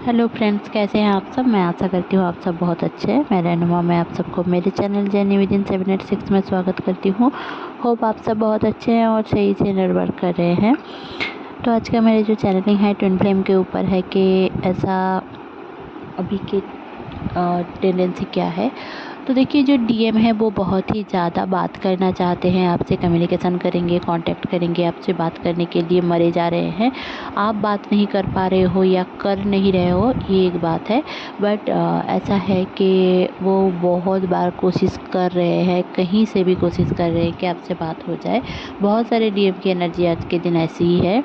Hello friends, कैसे हैं आप सब। मैं आशा करती हूँ आप सब बहुत अच्छे हैं। मैं रहनुमा, मैं आप सबको मेरे चैनल जर्नी विद इन 786 में स्वागत करती हूँ। होप आप सब बहुत अच्छे हैं और सही से निर्भर कर रहे हैं। तो आज का मेरे जो चैनलिंग है ट्विन फ्लेम के ऊपर है कि ऐसा अभी के टेंडेंसी क्या है। तो देखिए, जो डीएम है वो बहुत ही ज़्यादा बात करना चाहते हैं, आपसे कम्युनिकेशन करेंगे, कांटेक्ट करेंगे, आपसे बात करने के लिए मरे जा रहे हैं। आप बात नहीं कर पा रहे हो या कर नहीं रहे हो, ये एक बात है। बट ऐसा है कि वो बहुत बार कोशिश कर रहे हैं, कहीं से भी कोशिश कर रहे हैं कि आपसे बात हो जाए। बहुत सारे डीएम की एनर्जी आज के दिन ऐसी ही है,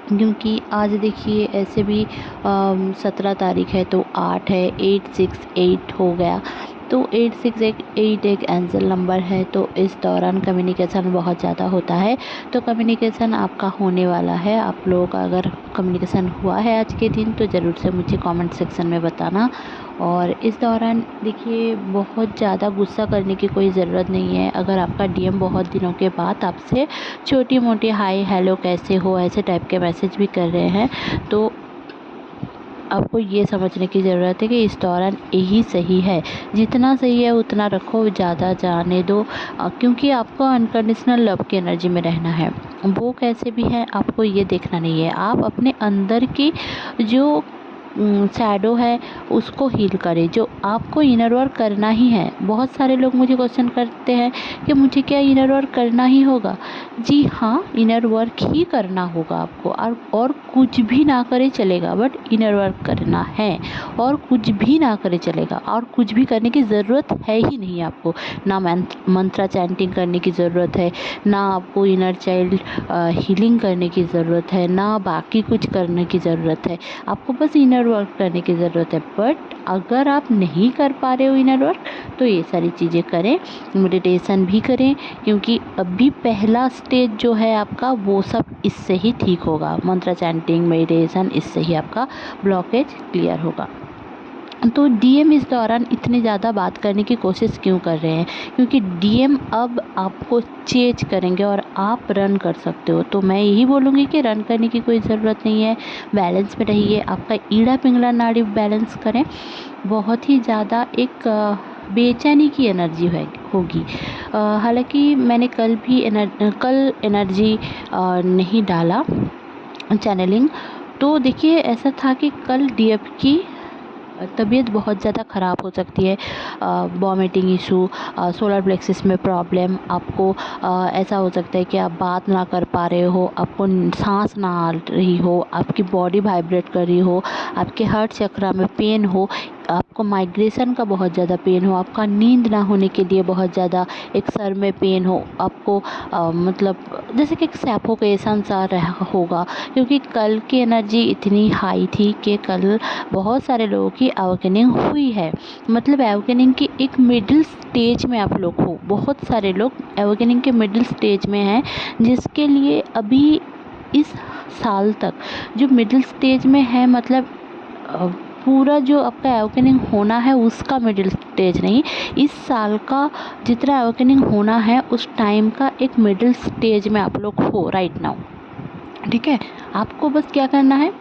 क्योंकि आज देखिए ऐसे भी 17 तारीख है तो 8 है, 868 हो गया। तो 868 एक एंजल नंबर है। तो इस दौरान कम्युनिकेशन बहुत ज़्यादा होता है। तो कम्युनिकेशन आपका होने वाला है। आप लोगों का अगर कम्युनिकेशन हुआ है आज के दिन तो ज़रूर से मुझे कमेंट सेक्शन में बताना। और इस दौरान देखिए, बहुत ज़्यादा गुस्सा करने की कोई ज़रूरत नहीं है। अगर आपका डीएम बहुत दिनों के बाद आपसे छोटी मोटी हाय हेलो कैसे हो ऐसे टाइप के मैसेज भी कर रहे हैं, तो आपको ये समझने की ज़रूरत है कि इस दौरान यही सही है। जितना सही है उतना रखो, ज़्यादा जाने दो। क्योंकि आपको अनकंडीशनल लव की एनर्जी में रहना है। वो कैसे भी है आपको ये देखना नहीं है। आप अपने अंदर की जो शैडो है उसको हील करें, जो आपको इनर वर्क करना ही है। बहुत सारे लोग मुझे क्वेश्चन करते हैं कि मुझे क्या इनर वर्क करना ही होगा। जी हाँ, इनर वर्क ही करना होगा आपको। और कुछ भी ना करे चलेगा, बट इनर वर्क करना है। और कुछ भी ना करे चलेगा, और कुछ भी करने की ज़रूरत है ही नहीं आपको। ना मंत्रा चैंटिंग करने की ज़रूरत है, ना आपको इनर चाइल्ड हीलिंग करने की ज़रूरत है, ना बाकी कुछ करने की ज़रूरत है। आपको बस इनर वर्क करने की ज़रूरत है। बट अगर आप नहीं कर पा रहे हो इनर वर्क, तो ये सारी चीज़ें करें, मेडिटेशन भी करें। क्योंकि अभी पहला स्टेज जो है आपका, वो सब इससे ही ठीक होगा। मंत्र चैंटिंग, मेडिटेशन, इससे ही आपका ब्लॉकेज क्लियर होगा। तो डीएम इस दौरान इतनी ज़्यादा बात करने की कोशिश क्यों कर रहे हैं? क्योंकि डीएम अब आपको चेज करेंगे और आप रन कर सकते हो। तो मैं यही बोलूँगी कि रन करने की कोई ज़रूरत नहीं है। बैलेंस में रहिए, आपका ईड़ा पिंगला नाड़ी बैलेंस करें। बहुत ही ज़्यादा एक बेचैनी की एनर्जी होगी। हालांकि मैंने कल एनर्जी नहीं डाला चैनलिंग। तो देखिए, ऐसा था कि कल डीएफ की तबीयत बहुत ज़्यादा ख़राब हो सकती है। वॉमिटिंग इशू, सोलर प्लेक्सिस में प्रॉब्लम, आपको ऐसा हो सकता है कि आप बात ना कर पा रहे हो, आपको सांस ना आ रही हो, आपकी बॉडी वाइब्रेट कर रही हो, आपके हार्ट चक्रा में पेन हो, आपको माइग्रेशन का बहुत ज़्यादा पेन हो, आपका नींद ना होने के लिए बहुत ज़्यादा एक सर में पेन हो, आपको मतलब जैसे कि एक सैफोकेशन सा रहा होगा। क्योंकि कल की एनर्जी इतनी हाई थी कि कल बहुत सारे लोगों की अवेकनिंग हुई है। मतलब अवेकनिंग की एक मिडिल स्टेज में आप लोग हो। बहुत सारे लोग अवेकनिंग के मिडिल स्टेज में हैं, जिसके लिए अभी इस साल तक जो मिडिल स्टेज में है, मतलब पूरा जो आपका अवेकनिंग होना है उसका मिडिल स्टेज नहीं, इस साल का जितना अवेकनिंग होना है उस टाइम का एक मिडिल स्टेज में आप लोग हो राइट नाउ। ठीक है, आपको बस क्या करना है,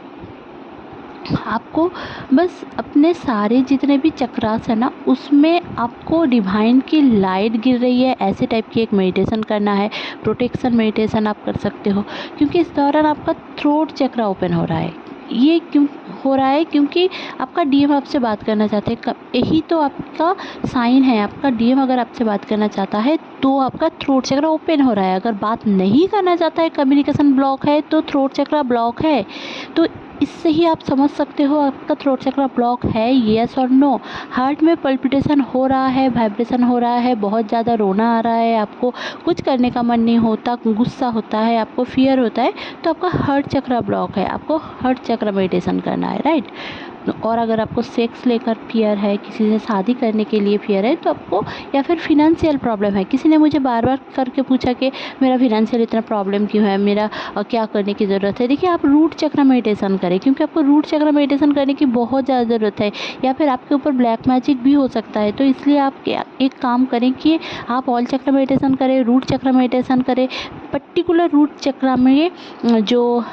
आपको बस अपने सारे जितने भी चक्रास है ना, उसमें आपको डिवाइन की लाइट गिर रही है ऐसे टाइप की एक मेडिटेशन करना है। प्रोटेक्शन मेडिटेशन आप कर सकते हो। क्योंकि इस दौरान आपका थ्रोट चक्रा ओपन हो रहा है। ये क्यों हो रहा है? क्योंकि आपका डीएम आपसे बात करना चाहते हैं। यही तो आपका साइन है। आपका डीएम अगर आपसे बात करना चाहता है तो आपका थ्रोट चक्रा ओपन हो रहा है। अगर बात नहीं करना चाहता है, कम्युनिकेशन ब्लॉक है, तो थ्रोट चक्रा ब्लॉक है। तो इससे ही आप समझ सकते हो आपका थ्रोट चक्रा ब्लॉक है, येस और नो। हार्ट में पल्पिटेशन हो रहा है, वाइब्रेशन हो रहा है, बहुत ज़्यादा रोना आ रहा है, आपको कुछ करने का मन नहीं होता, गुस्सा होता है, आपको फियर होता है, तो आपका हार्ट चक्रा ब्लॉक है। आपको हार्ट चक्रा मेडिटेशन करना है, राइट। और अगर आपको सेक्स लेकर फियर है, किसी से शादी करने के लिए फियर है, तो आपको, या फिर फिनेंशियल प्रॉब्लम है। किसी ने मुझे बार बार करके पूछा कि मेरा फिनेंशियल इतना प्रॉब्लम क्यों है, मेरा क्या करने की ज़रूरत है। देखिए, आप रूट चक्र मेडिटेशन करें, क्योंकि आपको रूट चक्र मेडिटेशन करने की बहुत ज़्यादा ज़रूरत है। या फिर आपके ऊपर ब्लैक मैजिक भी हो सकता है। तो इसलिए आप एक काम करें कि आप ऑल चक्र मेडिटेशन करें, रूट चक्र मेडिटेशन करें। पर्टिकुलर रूट चक्र में जो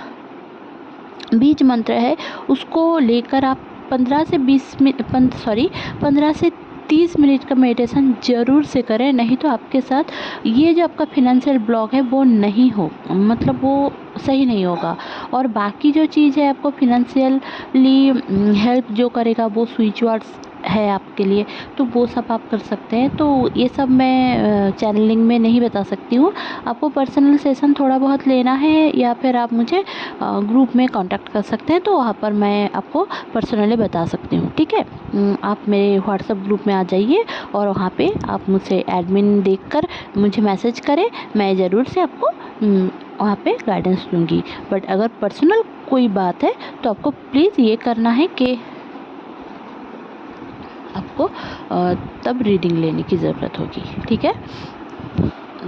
बीज मंत्र है उसको लेकर आप 15 से 30 मिनट का मेडिटेशन ज़रूर से करें, नहीं तो आपके साथ ये जो आपका फिनेंशियल ब्लॉक है वो नहीं हो, मतलब वो सही नहीं होगा। और बाकी जो चीज़ है आपको फिनेंशियली हेल्प जो करेगा वो स्विच वर्ड्स है आपके लिए, तो वो सब आप कर सकते हैं। तो ये सब मैं चैनलिंग में नहीं बता सकती हूँ। आपको पर्सनल सेशन थोड़ा बहुत लेना है या फिर आप मुझे ग्रुप में कांटेक्ट कर सकते हैं, तो वहाँ पर मैं आपको पर्सनली बता सकती हूँ, ठीक है। आप मेरे व्हाट्सएप ग्रुप में आ जाइए और वहाँ पे आप मुझसे एडमिन देखकर मुझे मैसेज करें, मैं ज़रूर से आपको वहाँ पे गाइडेंस दूँगी। बट अगर पर्सनल कोई बात है तो आपको प्लीज़ ये करना है कि आपको तब रीडिंग लेने की ज़रूरत होगी, ठीक है।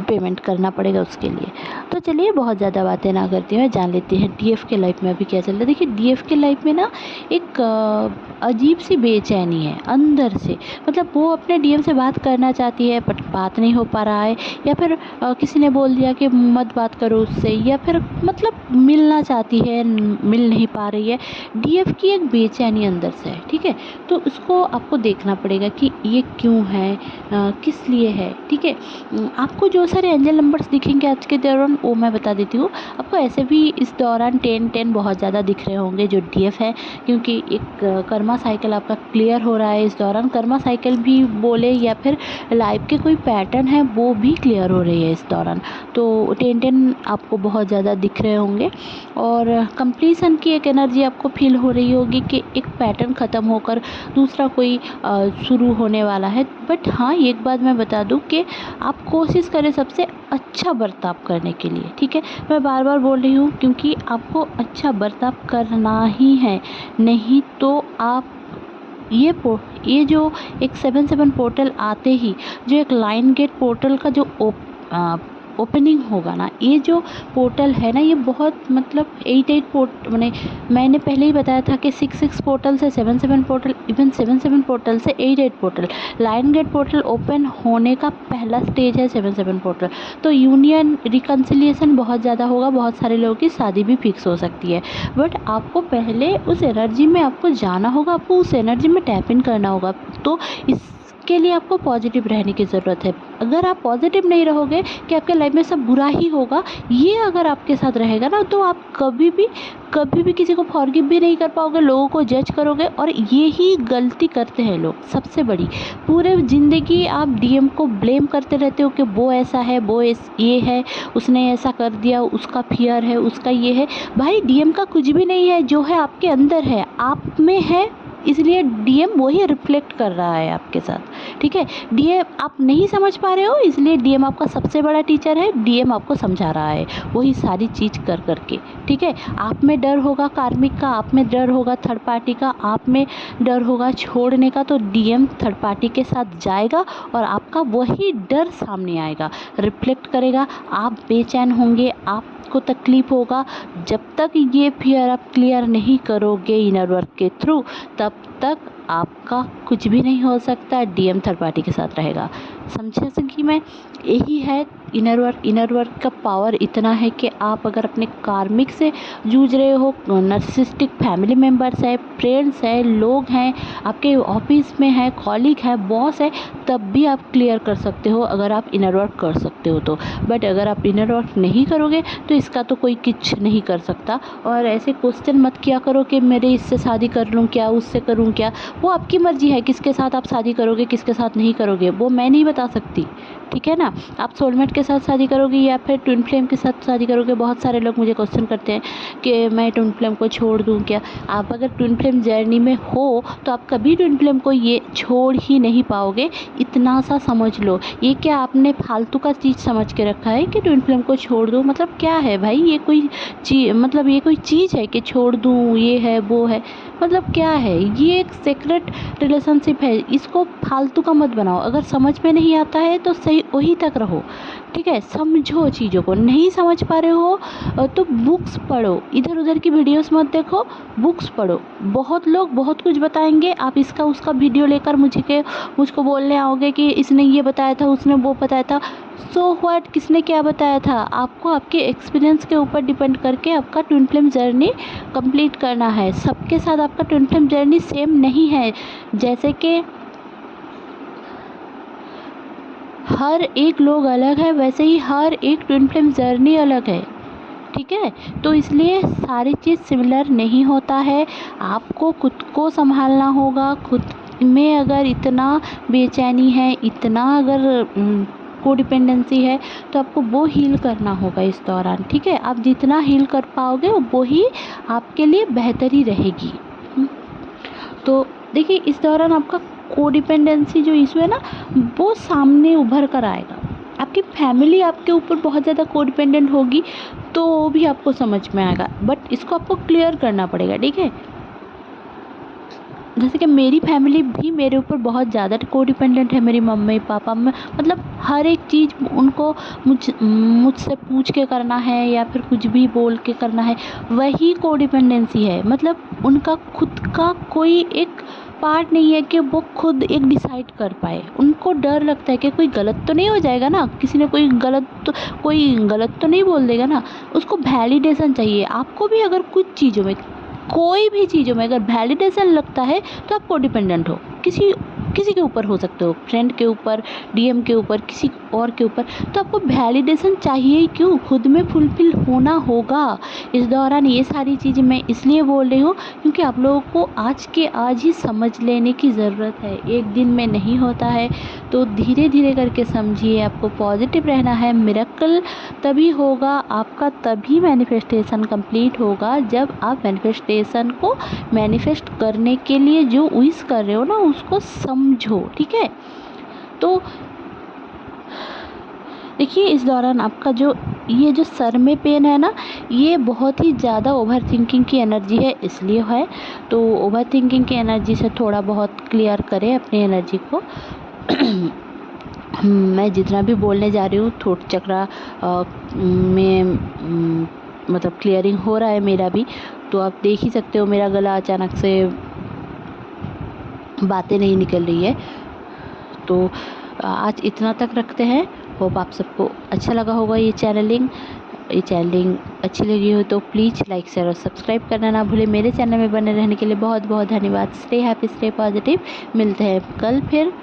पेमेंट करना पड़ेगा उसके लिए। तो चलिए बहुत ज़्यादा बातें ना करती हुए जान लेते हैं डीएफ के लाइफ में अभी क्या चल रहा है। देखिए डीएफ के लाइफ में ना एक अजीब सी बेचैनी है अंदर से, मतलब वो अपने डीएम से बात करना चाहती है बट बात नहीं हो पा रहा है, या फिर किसी ने बोल दिया कि मत बात करो उससे, या फिर मतलब मिलना चाहती है मिल नहीं पा रही है। डीएफ की एक बेचैनी अंदर से है, ठीक है। तो उसको आपको देखना पड़ेगा कि ये क्यों है, किस लिए है, ठीक है। आपको जो सारे एंजल नंबर्स दिखेंगे आज के दौरान वो मैं बता देती हूँ। आपको ऐसे भी इस दौरान 10 बहुत ज़्यादा दिख रहे होंगे जो डीएफ है, क्योंकि एक कर्मा साइकिल आपका क्लियर हो रहा है इस दौरान। कर्मा साइकिल भी बोले या फिर लाइफ के कोई पैटर्न है वो भी क्लियर हो रही है इस दौरान। तो 10 आपको बहुत ज़्यादा दिख रहे होंगे और कंप्लीसन की एक एनर्जी आपको फील हो रही होगी कि एक पैटर्न ख़त्म होकर दूसरा कोई शुरू होने वाला है। बट हाँ एक बात मैं बता दूँ कि आप कोशिश करें सबसे अच्छा बर्ताव करने के लिए, ठीक है। मैं बार बार बोल रही हूँ क्योंकि आपको अच्छा बर्ताव करना ही है, नहीं तो आप ये जो एक 7-7 पोर्टल आते ही जो एक लाइन गेट पोर्टल का जो ओपनिंग होगा ना, ये जो पोर्टल है ना ये बहुत मतलब 8 पोर्ट मैंने पहले ही बताया था कि 6 पोर्टल से 7 पोर्टल, इवन 7 पोर्टल से 8 portal. Line gate portal open होने का पहला स्टेज है 7 पोर्टल। तो यूनियन रिकन्सिलिएशन बहुत ज़्यादा होगा, बहुत सारे लोगों की शादी भी फिक्स हो सकती है। बट आपको पहले उस एनर्जी में आपको जाना होगा, आपको उस एनर्जी में टैप इन करना होगा। तो इसके लिए आपको पॉजिटिव रहने की ज़रूरत है। अगर आप पॉजिटिव नहीं रहोगे कि आपके लाइफ में सब बुरा ही होगा, ये अगर आपके साथ रहेगा ना तो आप कभी भी किसी को फॉरगिव भी नहीं कर पाओगे, लोगों को जज करोगे। और यही गलती करते हैं लोग सबसे बड़ी। पूरे ज़िंदगी आप डीएम को ब्लेम करते रहते हो कि वो ऐसा है, वो ये है, उसने ऐसा कर दिया, उसका फियर है, उसका ये है। भाई डीएम का कुछ भी नहीं है, जो है आपके अंदर है, आप में है, इसलिए डीएम वही रिफ्लेक्ट कर रहा है आपके साथ, ठीक है। डीएम आप नहीं समझ पा रहे हो, इसलिए डीएम आपका सबसे बड़ा टीचर है, डीएम आपको समझा रहा है वही सारी चीज़ कर करके, ठीक है। आप में डर होगा कार्मिक का, आप में डर होगा थर्ड पार्टी का, आप में डर होगा छोड़ने का, तो डीएम थर्ड पार्टी के साथ जाएगा और आपका वही डर सामने आएगा, रिफ्लेक्ट करेगा। आप बेचैन होंगे, आपको तकलीफ़ होगा। जब तक ये फियर आप क्लियर नहीं करोगे इनर वर्क के थ्रू, तब तक आपका कुछ भी नहीं हो सकता। डीएम थर्ड पार्टी के साथ रहेगा, समझे सकी मैं। यही है इनर वर्क का पावर इतना है कि आप अगर अपने कार्मिक से जूझ रहे हो, नर्सिस्टिक फैमिली मेम्बर्स है, फ्रेंड्स है, लोग हैं, आपके ऑफिस में है, कॉलीग है, बॉस है, तब भी आप क्लियर कर सकते हो अगर आप इनर वर्क कर सकते हो तो। बट अगर आप इनर वर्क नहीं करोगे तो इसका तो कोई कुछ नहीं कर सकता। और ऐसे क्वेश्चन मत किया करो कि मेरे इससे शादी कर लूँ क्या, उससे करूँ क्या। वो आपकी मर्जी है किसके साथ आप शादी करोगे, किसके साथ नहीं करोगे, वो मैं नहीं बता सकती, ठीक है ना। आप सोलमेट के साथ शादी करोगे या फिर ट्विन फ्लेम के साथ शादी करोगे। बहुत सारे लोग मुझे क्वेश्चन करते हैं कि मैं ट्विन फ्लेम को छोड़ दूं क्या। आप अगर ट्विन फ्लेम जर्नी में हो तो आप कभी ट्विन फ्लेम को ये छोड़ ही नहीं पाओगे, इतना सा समझ लो। ये क्या आपने फालतू का चीज़ समझ के रखा है कि ट्विन फ्लेम को छोड़ दूँ, मतलब क्या है भाई, ये कोई मतलब ये कोई चीज़ है कि छोड़ दूँ, ये है वो है, मतलब क्या है। ये एक सीक्रेट रिलेशनशिप है, इसको फालतू का मत बनाओ। अगर समझ में नहीं आता है तो सही वहीं तक रहो, ठीक है। समझो चीज़ों को, नहीं समझ पा रहे हो तो बुक्स पढ़ो, इधर उधर की वीडियोस मत देखो, बुक्स पढ़ो। बहुत लोग बहुत कुछ बताएंगे, आप इसका उसका वीडियो लेकर मुझको बोलने आओगे कि इसने ये बताया था, उसने वो बताया था। सो व्हाट, किसने क्या बताया था? आपको आपके एक्सपीरियंस के ऊपर डिपेंड करके आपका ट्विन फ्लेम जर्नी कंप्लीट करना है। सबके साथ आपका ट्विन फ्लेम जर्नी सेम नहीं है। जैसे कि हर एक लोग अलग है, वैसे ही हर एक ट्विन फ्लेम जर्नी अलग है, ठीक है। तो इसलिए सारी चीज़ सिमिलर नहीं होता है। आपको खुद को संभालना होगा। खुद में अगर इतना बेचैनी है, इतना अगर कोडिपेंडेंसी है, तो आपको वो हील करना होगा इस दौरान, ठीक है। आप जितना हील कर पाओगे वो ही आपके लिए बेहतर ही रहेगी। तो देखिए, इस दौरान आपका कोडिपेंडेंसी जो इशू है ना, वो सामने उभर कर आएगा। आपकी फैमिली आपके ऊपर बहुत ज़्यादा कोडिपेंडेंट होगी तो वो भी आपको समझ में आएगा, बट इसको आपको क्लियर करना पड़ेगा, ठीक है। जैसे कि मेरी फैमिली भी मेरे ऊपर बहुत ज़्यादा कोडिपेंडेंट है। मेरी मम्मी पापा में मतलब हर एक चीज़ उनको मुझसे पूछ के करना है या फिर कुछ भी बोल के करना है, वही कोडिपेंडेंसी है। मतलब उनका खुद का कोई एक पार्ट नहीं है कि वो खुद एक डिसाइड कर पाए। उनको डर लगता है कि कोई गलत तो नहीं हो जाएगा ना, किसी ने कोई गलत तो नहीं बोल देगा ना। उसको वैलिडेशन चाहिए। आपको भी अगर कुछ चीज़ों में, कोई भी चीज़ों में अगर वैलिडेशन लगता है तो आप कोडिपेंडेंट हो। किसी के ऊपर हो सकते हो, फ्रेंड के ऊपर, डीएम के ऊपर, किसी और के ऊपर। तो आपको वैलिडेशन चाहिए ही क्यों, खुद में फुलफिल होना होगा। इस दौरान ये सारी चीज़ें मैं इसलिए बोल रही हूँ क्योंकि आप लोगों को आज के आज ही समझ लेने की ज़रूरत है। एक दिन में नहीं होता है, तो धीरे धीरे करके समझिए। आपको पॉजिटिव रहना है। मिरेकल तभी होगा, आपका तभी मैनिफेस्टेशन कंप्लीट होगा जब आप मैनिफेस्टेशन को मैनिफेस्ट करने के लिए जो विश कर रहे हो ना, उसको समझो, ठीक है। तो देखिए, इस दौरान आपका ये जो सर में पेन है ना, ये बहुत ही ज़्यादा ओवर थिंकिंग की एनर्जी है, इसलिए है। तो ओवर थिंकिंग की एनर्जी से थोड़ा बहुत क्लियर करें अपनी एनर्जी को। मैं जितना भी बोलने जा रही हूँ, थ्रोट चक्रा में मतलब क्लियरिंग हो रहा है मेरा भी। तो आप देख ही सकते हो मेरा गला अचानक से बातें नहीं निकल रही है। तो आज इतना तक रखते हैं। होप आप सबको अच्छा लगा होगा ये चैनलिंग अच्छी लगी हो तो प्लीज़ लाइक शेयर और सब्सक्राइब करना ना भूलें। मेरे चैनल में बने रहने के लिए बहुत बहुत धन्यवाद। Stay happy, stay positive. मिलते हैं कल फिर।